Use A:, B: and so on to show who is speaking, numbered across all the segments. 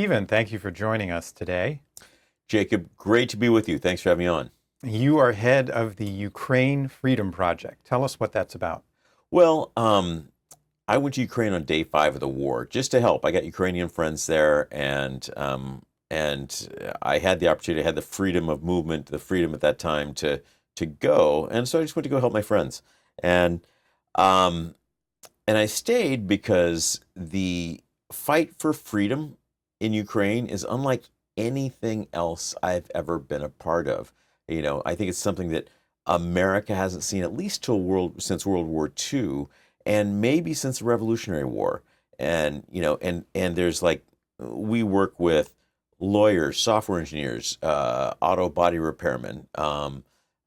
A: Stephen, thank you for joining us today.
B: Jacob, great to be with you. Thanks for having me on.
A: You are head of the Ukraine Freedom Project. Tell us what that's about.
B: Well, I went to Ukraine on day 5 of the war just to help. I got Ukrainian friends there, and I had the opportunity, I had the freedom of movement, the freedom at that time to go, and so I just went to go help my friends, and um, and I stayed because the fight for freedom in Ukraine is unlike anything else I've ever been a part of. I think it's something that America hasn't seen at least since World War II, and maybe since the Revolutionary War. And there's like we work with lawyers, software engineers, auto body repairmen.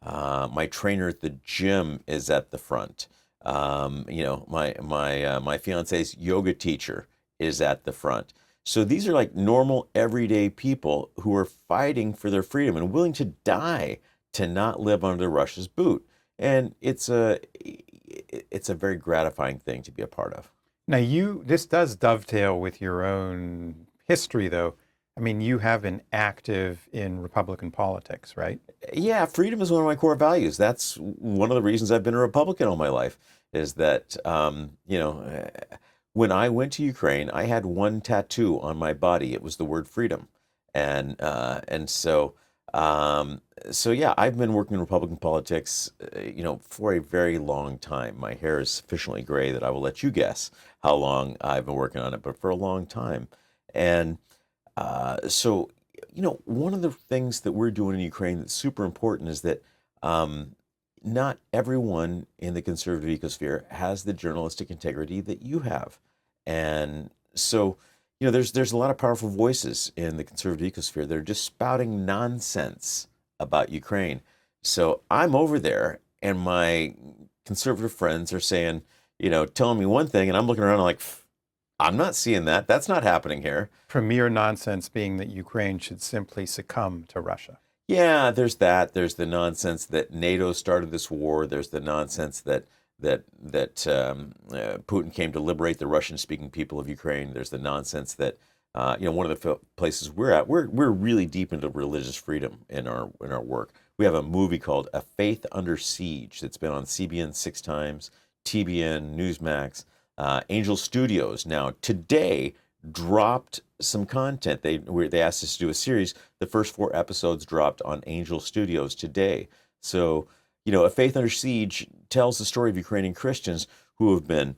B: My trainer at the gym is at the front. My fiance's yoga teacher is at the front. So these are like normal, everyday people who are fighting for their freedom and willing to die to not live under Russia's boot. And it's a very gratifying thing to be a part of.
A: Now, this does dovetail with your own history, though. I mean, you have been active in Republican politics, right?
B: Yeah, freedom is one of my core values. That's one of the reasons I've been a Republican all my life, is that, when I went to Ukraine, I had one tattoo on my body. It was the word freedom. And yeah, I've been working in Republican politics, for a very long time. My hair is sufficiently gray that I will let you guess how long I've been working on it, but for a long time. And so, one of the things that we're doing in Ukraine that's super important is that not everyone in the conservative ecosphere has the journalistic integrity that you have. And so, there's a lot of powerful voices in the conservative ecosphere that are just spouting nonsense about Ukraine. So I'm over there, and my conservative friends are saying, telling me one thing, and I'm looking around like, I'm not seeing that. That's not happening here.
A: Premier nonsense being that Ukraine should simply succumb to Russia.
B: Yeah, there's that. There's the nonsense that NATO started this war. There's the nonsense that Putin came to liberate the Russian-speaking people of Ukraine. There's the nonsense that one of the places we're at, we're really deep into religious freedom in our work. We have a movie called A Faith Under Siege that's been on CBN 6 times, TBN, Newsmax, Angel Studios. Now today dropped some content. They asked us to do a series. The first 4 episodes dropped on Angel Studios today. So, A Faith Under Siege tells the story of Ukrainian Christians who have been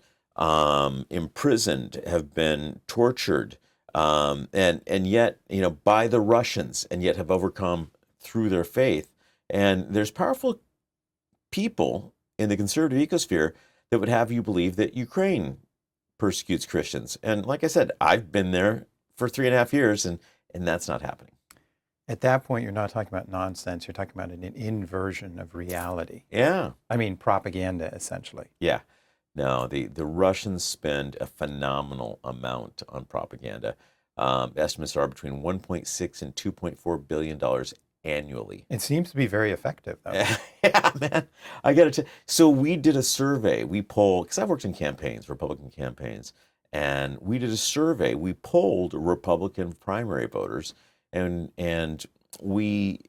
B: imprisoned, have been tortured, and yet, by the Russians, and yet have overcome through their faith. And there's powerful people in the conservative ecosphere that would have you believe that Ukraine persecutes Christians. And like I said, I've been there for 3.5 years, and that's not happening.
A: At that point, you're not talking about nonsense. You're talking about an inversion of reality.
B: Yeah.
A: I mean, propaganda, essentially.
B: Yeah. No, the Russians spend a phenomenal amount on propaganda. Estimates are between 1.6 and 2.4 billion dollars annually.
A: It seems to be very effective, though.
B: Yeah, man. I got to. So we did a survey. We polled, because I've worked in campaigns, Republican campaigns, and we did a survey. We polled Republican primary voters, and we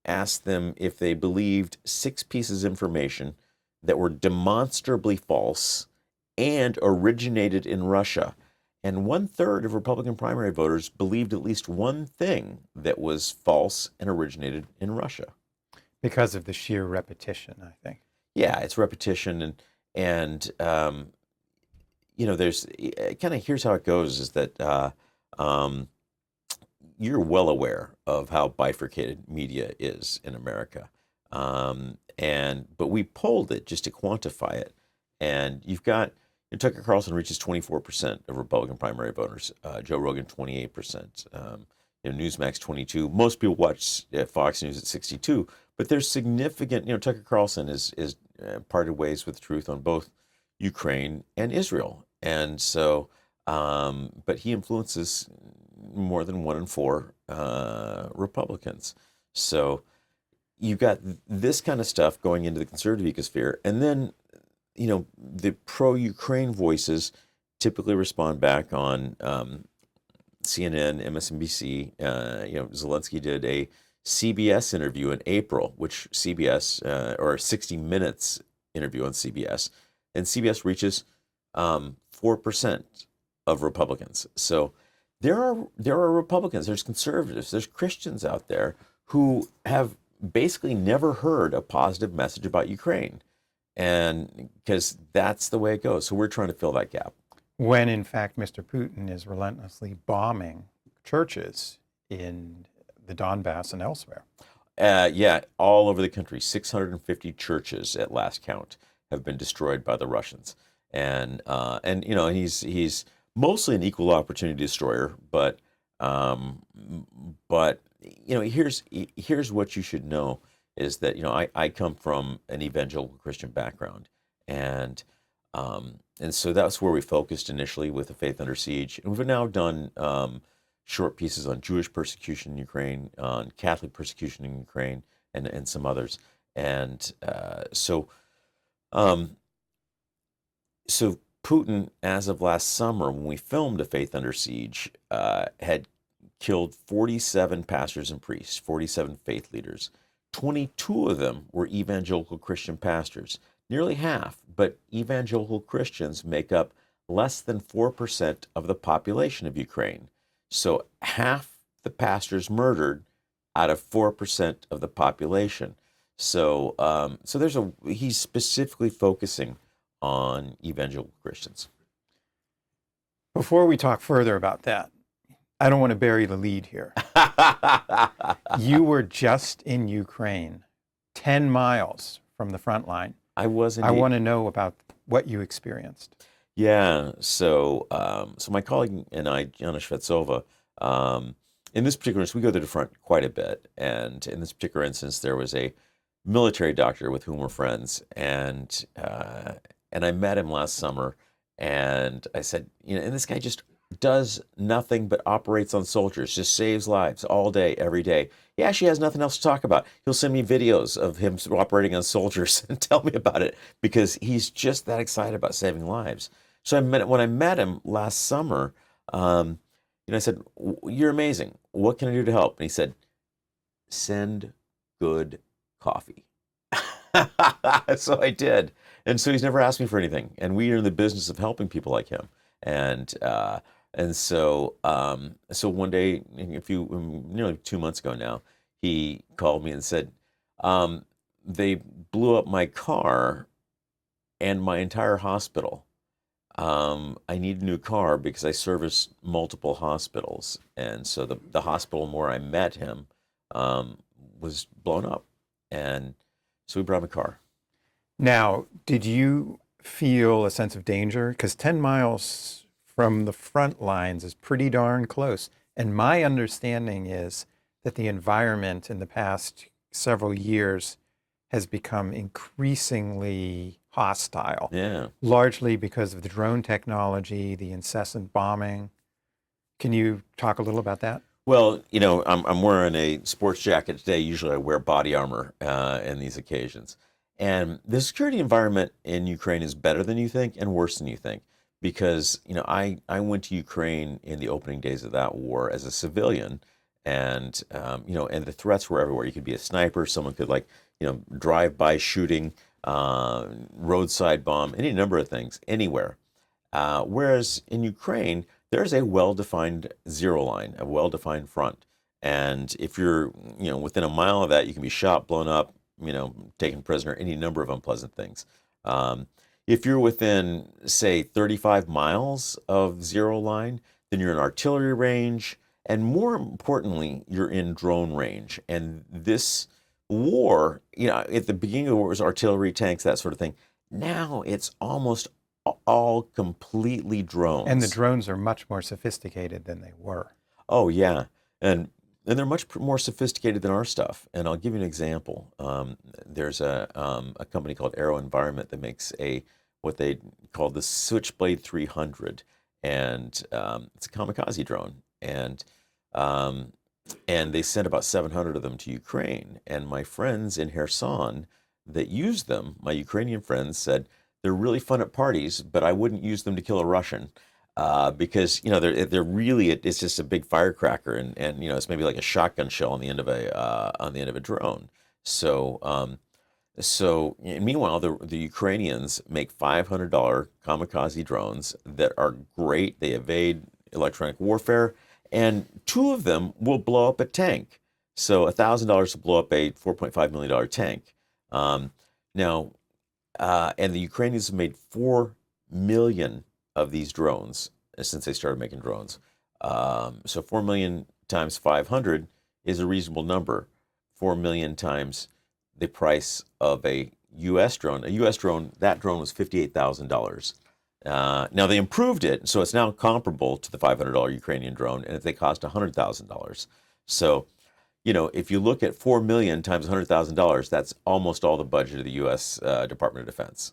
B: asked them if they believed 6 pieces of information that were demonstrably false and originated in Russia. And 1/3 of Republican primary voters believed at least one thing that was false and originated in Russia.
A: Because of the sheer repetition, I think.
B: Yeah, it's repetition, there's kind of, here's how it goes: is that you're well aware of how bifurcated media is in America. But we polled it just to quantify it. And you've got, Tucker Carlson reaches 24% of Republican primary voters, Joe Rogan 28%, Newsmax 22. Most people watch Fox News at 62, but there's significant, Tucker Carlson is parted ways with truth on both Ukraine and Israel. And so, but he influences more than 1 in 4 Republicans. So you've got this kind of stuff going into the conservative ecosphere, and then the pro-Ukraine voices typically respond back on CNN, MSNBC. Zelensky did a CBS interview in April, which CBS or 60 Minutes interview on CBS, and CBS reaches 4% of Republicans. So there are Republicans, there's conservatives, there's Christians out there who have basically never heard a positive message about Ukraine, and because that's the way it goes. So we're trying to fill that gap.
A: When in fact Mr. Putin is relentlessly bombing churches in the Donbass and elsewhere.
B: Yeah, all over the country, 650 churches at last count have been destroyed by the Russians, and he's mostly an equal opportunity destroyer, um, but here's what you should know is that I come from an evangelical Christian background, and and so that's where we focused initially with the Faith Under Siege, and we've now done short pieces on Jewish persecution in Ukraine, on Catholic persecution in Ukraine, and some others. And um, so Putin, as of last summer, when we filmed A Faith Under Siege, had killed 47 pastors and priests, 47 faith leaders. 22 of them were evangelical Christian pastors, nearly half, but evangelical Christians make up less than 4% of the population of Ukraine. So half the pastors murdered out of 4% of the population. So he's specifically focusing on evangelical Christians.
A: Before we talk further about that, I don't want to bury the lead here. You were just in Ukraine, 10 miles from the front line.
B: I was
A: I
B: indeed.
A: want to know about what you experienced.
B: Yeah. So my colleague and I, Jana Shvetsova, in this particular instance, we go to the front quite a bit. And in this particular instance, there was a military doctor with whom we're friends, and I met him last summer, and I said, and this guy just does nothing but operates on soldiers, just saves lives all day, every day. He actually has nothing else to talk about. He'll send me videos of him operating on soldiers and tell me about it because he's just that excited about saving lives. So when I met him last summer, I said, "You're amazing. What can I do to help?" And he said, "Send good coffee." So I did. And so he's never asked me for anything. And we are in the business of helping people like him. And so one day, nearly 2 months ago now, he called me and said, they blew up my car and my entire hospital. I need a new car because I service multiple hospitals. And so the hospital where I met him was blown up. And so we brought him a car.
A: Now, did you feel a sense of danger? Because 10 miles from the front lines is pretty darn close. And my understanding is that the environment in the past several years has become increasingly hostile,
B: Yeah.
A: largely because of the drone technology, the incessant bombing. Can you talk a little about that?
B: Well, I'm wearing a sports jacket today. Usually I wear body armor in these occasions. And the security environment in Ukraine is better than you think and worse than you think. Because, I went to Ukraine in the opening days of that war as a civilian. And the threats were everywhere. You could be a sniper. Someone could drive by shooting, roadside bomb, any number of things, anywhere. Whereas in Ukraine, there's a well-defined zero line, a well-defined front. And if you're, within a mile of that, you can be shot, blown up, taken prisoner, any number of unpleasant things. If you're within, say, 35 miles of zero line, then you're in artillery range. And more importantly, you're in drone range. And this war, at the beginning of the war, it was artillery, tanks, that sort of thing. Now it's almost all completely drones.
A: And the drones are much more sophisticated than they were.
B: Oh yeah, and they're much more sophisticated than our stuff. And I'll give you an example. There's a company called Aero Environment that makes what they call the Switchblade 300, and it's a kamikaze drone. And they sent about 700 of them to Ukraine. And my friends in Kherson that used them, my Ukrainian friends, said they're really fun at parties, but I wouldn't use them to kill a Russian. because they're really it's just a big firecracker, and it's maybe like a shotgun shell on the end of a drone. So and meanwhile, the Ukrainians make $500 kamikaze drones that are great. They evade electronic warfare, and two of them will blow up a tank. So $1,000 to blow up a $4.5 million tank. Um, now, and the Ukrainians have made 4 million of these drones since they started making drones. So 4 million times 500 is a reasonable number. 4 million times the price of a U.S. drone. A U.S. drone, that drone was $58,000. Now they improved it, so it's now comparable to the $500 Ukrainian drone, and they cost $100,000. So, if you look at 4 million times $100,000, that's almost all the budget of the U.S. Department of Defense.